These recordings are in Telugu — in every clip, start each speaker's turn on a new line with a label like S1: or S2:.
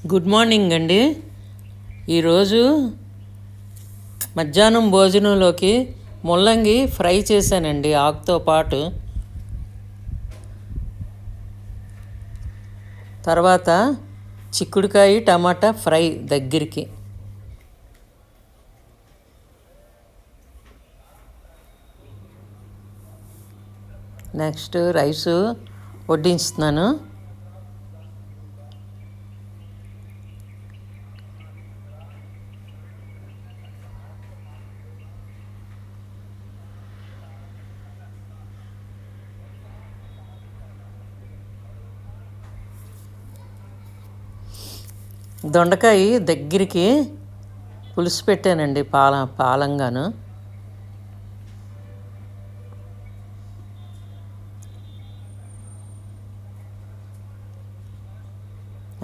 S1: గుడ్ మార్నింగ్ అండి. ఈరోజు మధ్యాహ్నం భోజనంలోకి ముల్లంగి ఫ్రై చేశానండి ఆకుతో పాటు. తర్వాత చిక్కుడుకాయ టమాటా ఫ్రై దగ్గరికి. నెక్స్ట్ రైసు వడ్డించుతున్నాను. దొండకాయ దగ్గరికి పులుసు పెట్టానండి పాలంగాను.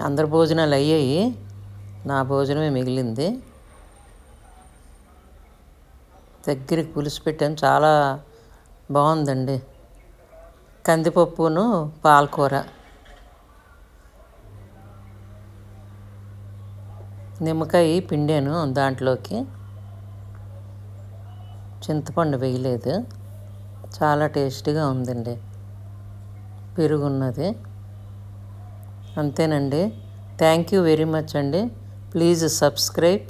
S1: అందరి భోజనాలు అయ్యాయి, నా భోజనమే మిగిలింది. దగ్గరికి పులుసు పెట్టాను, చాలా బాగుందండి. కందిపప్పును పాలకూర, నిమ్మకాయ పిండాను దాంట్లోకి. చింతపండు వేయలేదు. చాలా టేస్టీగా ఉందండి. పెరుగున్నది. అంతేనండి. థ్యాంక్ యూ వెరీ మచ్ అండి. Please subscribe.